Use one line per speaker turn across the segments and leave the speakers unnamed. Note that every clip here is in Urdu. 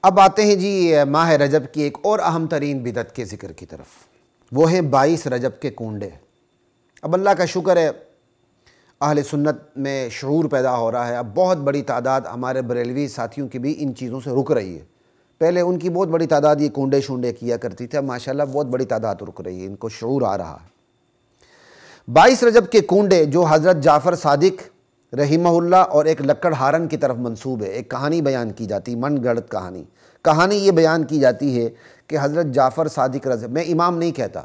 اب آتے ہیں جی ماہ رجب کی ایک اور اہم ترین بدعت کے ذکر کی طرف، وہ ہیں 22 رجب کے کنڈے۔ اب اللہ کا شکر ہے اہل سنت میں شعور پیدا ہو رہا ہے، اب بہت بڑی تعداد ہمارے بریلوی ساتھیوں کی بھی ان چیزوں سے رک رہی ہے۔ پہلے ان کی بہت بڑی تعداد یہ کنڈے شونڈے کیا کرتی تھی، اب ماشاءاللہ بہت بڑی تعداد رک رہی ہے، ان کو شعور آ رہا ہے۔ 22 رجب کے کنڈے جو حضرت جعفر صادق رحمہ اللہ اور ایک لکڑ ہارن کی طرف منسوب ہے، ایک کہانی بیان کی جاتی، من گڑت کہانی یہ بیان کی جاتی ہے کہ حضرت جعفر صادق میں امام نہیں کہتا،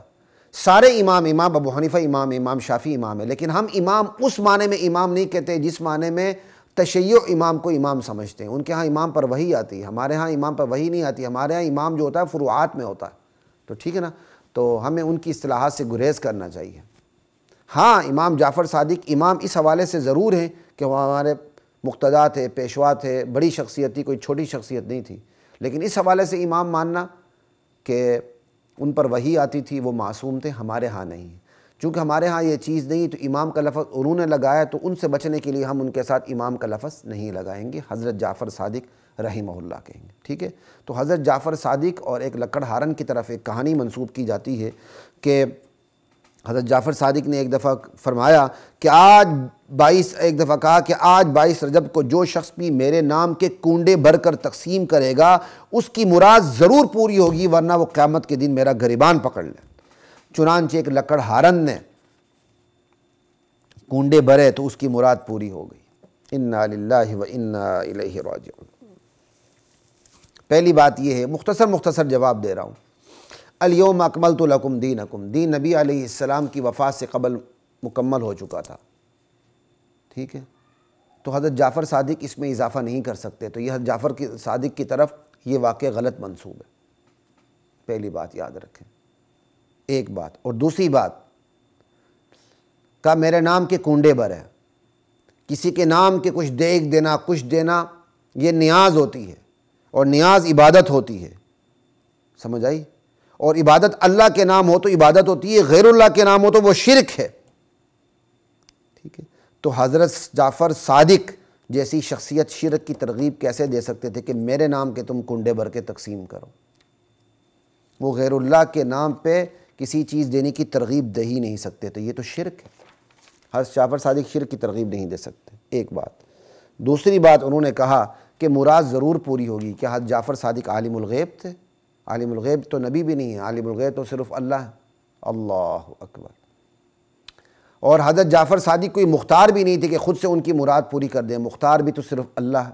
سارے امام ابو حنیفہ امام شافعی امام ہے، لیکن ہم امام اس معنی میں امام نہیں کہتے جس معنی میں تشیع امام کو امام سمجھتے ہیں۔ ان کے ہاں امام پر وحی آتی ہے، ہمارے ہاں امام پر وحی نہیں آتی، ہمارے ہاں امام جو ہوتا ہے فروعات میں ہوتا ہے، تو ٹھیک ہے نا، تو ہمیں ان کی اصطلاحات سے گریز کرنا چاہیے۔ ہاں امام جعفر صادق امام اس حوالے سے ضرور ہیں کہ وہ ہمارے مقتدا تھے، پیشوا تھے، بڑی شخصیت تھی، کوئی چھوٹی شخصیت نہیں تھی، لیکن اس حوالے سے امام ماننا کہ ان پر وحی آتی تھی، وہ معصوم تھے، ہمارے ہاں نہیں ہے۔ چونکہ ہمارے ہاں یہ چیز نہیں، تو امام کا لفظ انہوں نے لگایا تو ان سے بچنے کے لیے ہم ان کے ساتھ امام کا لفظ نہیں لگائیں گے، حضرت جعفر صادق رحمہ اللہ کہیں گے، ٹھیک ہے۔ تو حضرت جعفر صادق اور ایک لکڑ ہارن کی طرف ایک کہانی منسوب کی جاتی ہے کہ حضرت جعفر صادق نے ایک دفعہ فرمایا کہ ایک دفعہ کہا کہ آج 22 رجب کو جو شخص بھی میرے نام کے کنڈے بھر کر تقسیم کرے گا اس کی مراد ضرور پوری ہوگی، ورنہ وہ قیامت کے دن میرا گریبان پکڑ لے۔ چنانچہ ایک لکڑ ہارن نے کنڈے بھرے تو اس کی مراد پوری ہو گئی۔ انا للہ و انا الیہ راجعون۔ پہلی بات یہ ہے، مختصر جواب دے رہا ہوں۔ الیوم اکملت لکم دینکم، دین نبی علیہ السلام کی وفات سے قبل مکمل ہو چکا تھا، ٹھیک ہے، تو حضرت جعفر صادق اس میں اضافہ نہیں کر سکتے، تو یہ حضرت جعفر صادق کی طرف یہ واقع غلط منسوب ہے، پہلی بات یاد رکھیں، ایک بات۔ اور دوسری بات، کہا میرے نام کے کنڈے بھر ہے، کسی کے نام کے کچھ دیکھ دینا، کچھ دینا، یہ نیاز ہوتی ہے، اور نیاز عبادت ہوتی ہے، سمجھ آئی؟ اور عبادت اللہ کے نام ہو تو عبادت ہوتی ہے، غیر اللہ کے نام ہو تو وہ شرک ہے، ٹھیک ہے۔ تو حضرت جعفر صادق جیسی شخصیت شرک کی ترغیب کیسے دے سکتے تھے کہ میرے نام کے تم کنڈے بھر کے تقسیم کرو؟ وہ غیر اللہ کے نام پہ کسی چیز دینے کی ترغیب دے ہی نہیں سکتے، تو یہ تو شرک ہے۔ حضرت جعفر صادق شرک کی ترغیب نہیں دے سکتے، ایک بات۔ دوسری بات، انہوں نے کہا کہ مراد ضرور پوری ہوگی، کہ حضرت جعفر صادق عالم الغیب تھے؟ عالم الغیب تو نبی بھی نہیں ہے، عالم الغیب تو صرف اللہ ہے، اللہ اکبر۔ اور حضرت جعفر صادق کوئی مختار بھی نہیں تھے کہ خود سے ان کی مراد پوری کر دیں، مختار بھی تو صرف اللہ ہے۔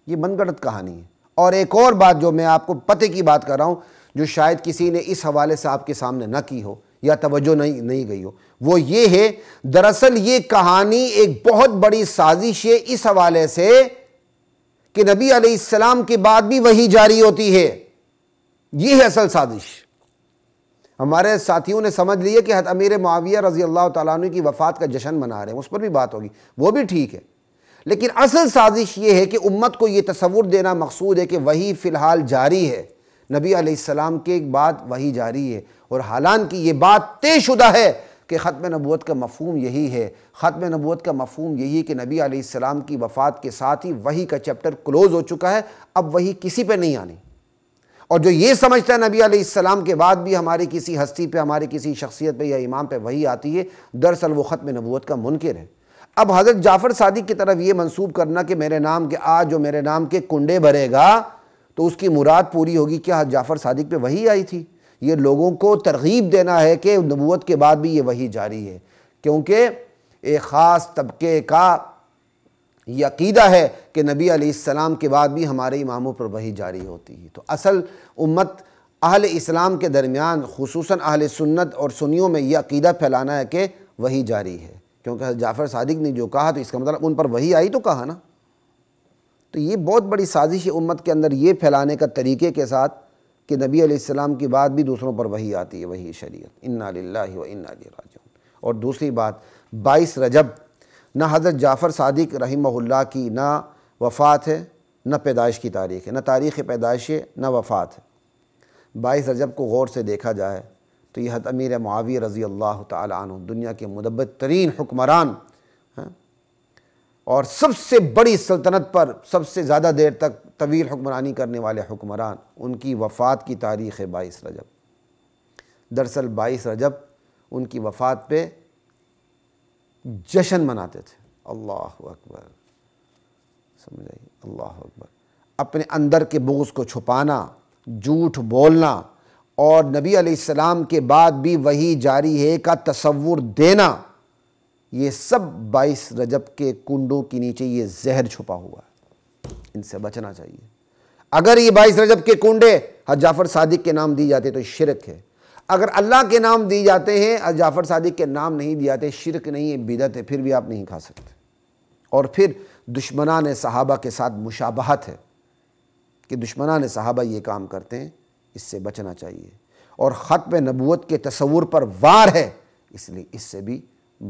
یہ من گھڑت کہانی ہے۔ اور ایک اور بات جو میں آپ کو پتے کی بات کر رہا ہوں، جو شاید کسی نے اس حوالے سے آپ کے سامنے نہ کی ہو یا توجہ نہیں گئی ہو، وہ یہ ہے، دراصل یہ کہانی ایک بہت بڑی سازش ہے اس حوالے سے کہ نبی علیہ السلام کے بعد بھی وحی جاری ہوتی ہے، یہ ہے اصل سازش۔ ہمارے ساتھیوں نے سمجھ لیے کہ حضرت امیر معاویہ رضی اللہ تعالیٰ عنہ کی وفات کا جشن منا رہے ہیں، اس پر بھی بات ہوگی، وہ بھی ٹھیک ہے، لیکن اصل سازش یہ ہے کہ امت کو یہ تصور دینا مقصود ہے کہ وحی فی الحال جاری ہے، نبی علیہ السلام کے بعد وحی جاری ہے، اور حالانکہ یہ بات طے شدہ ہے کہ ختم نبوت کا مفہوم یہی ہے، ختم نبوت کا مفہوم یہی ہے کہ نبی علیہ السلام کی وفات کے ساتھ ہی وحی کا چیپٹر کلوز ہو چکا ہے، اب وحی کسی پہ نہیں آنی۔ اور جو یہ سمجھتا ہے نبی علیہ السلام کے بعد بھی ہماری کسی ہستی پہ، ہماری کسی شخصیت پہ یا امام پہ وحی آتی ہے، دراصل وہ ختم نبوت کا منکر ہے۔ اب حضرت جعفر صادق کی طرف یہ منسوب کرنا کہ میرے نام کے آج جو میرے نام کے کنڈے بھرے گا تو اس کی مراد پوری ہوگی، کیا حضرت جعفر صادق پہ وحی آئی تھی؟ یہ لوگوں کو ترغیب دینا ہے کہ نبوت کے بعد بھی یہ وحی جاری ہے، کیونکہ ایک خاص طبقے کا یہ عقیدہ ہے کہ نبی علیہ السلام کے بعد بھی ہمارے اماموں پر وحی جاری ہوتی ہے۔ تو اصل امت اہل اسلام کے درمیان، خصوصاً اہل سنت اور سنیوں میں یہ عقیدہ پھیلانا ہے کہ وحی جاری ہے، کیونکہ حضرت جعفر صادق نے جو کہا تو اس کا مطلب ان پر وحی آئی تو کہا نا۔ تو یہ بہت بڑی سازش ہے امت کے اندر یہ پھیلانے کا طریقے کے ساتھ کہ نبی علیہ السلام کی بعد بھی دوسروں پر وحی آتی ہے، وحی شریعت۔ انا للہ و انا الیہ راجعون۔ اور دوسری بات، 22 رجب نہ حضرت جعفر صادق رحمہ اللہ کی نہ وفات ہے، نہ پیدائش کی تاریخ ہے، نہ تاریخ پیدائش ہے، نہ وفات ہے۔ 22 رجب کو غور سے دیکھا جائے تو یہ حضرت امیر معاویہ رضی اللہ تعالی عنہ، دنیا کے مدبر ترین حکمران، اور سب سے بڑی سلطنت پر سب سے زیادہ دیر تک طویل حکمرانی کرنے والے حکمران، ان کی وفات کی تاریخ ہے 22 رجب۔ دراصل 22 رجب ان کی وفات پہ جشن مناتے تھے۔ اللہ اکبر، سمجھ آئی؟ اللہ اکبر۔ اپنے اندر کے بغض کو چھپانا، جھوٹ بولنا اور نبی علیہ السلام کے بعد بھی وہی جاری ہے کا تصور دینا، یہ سب 22 رجب کے کنڈوں کے نیچے یہ زہر چھپا ہوا ہے، ان سے بچنا چاہیے۔ اگر یہ 22 رجب کے کنڈے حضرت جعفر صادق کے نام دی جاتے تو شرک ہے، اگر اللہ کے نام دی جاتے ہیں، حضرت جعفر صادق کے نام نہیں دی جاتے، شرک نہیں ہے، بدعت ہے، پھر بھی آپ نہیں کھا سکتے۔ اور پھر دشمنان صحابہ کے ساتھ مشابہت ہے کہ دشمنان صحابہ یہ کام کرتے ہیں، اس سے بچنا چاہیے۔ اور ختم نبوت کے تصور پر وار ہے، اس لیے اس سے بھی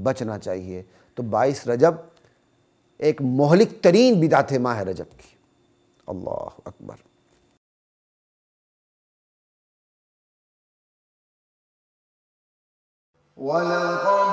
بچنا چاہیے۔ تو 22 رجب ایک مہلک ترین بدعت ہے ماہ رجب کی۔ اللہ اکبر۔
وَلَقَدْ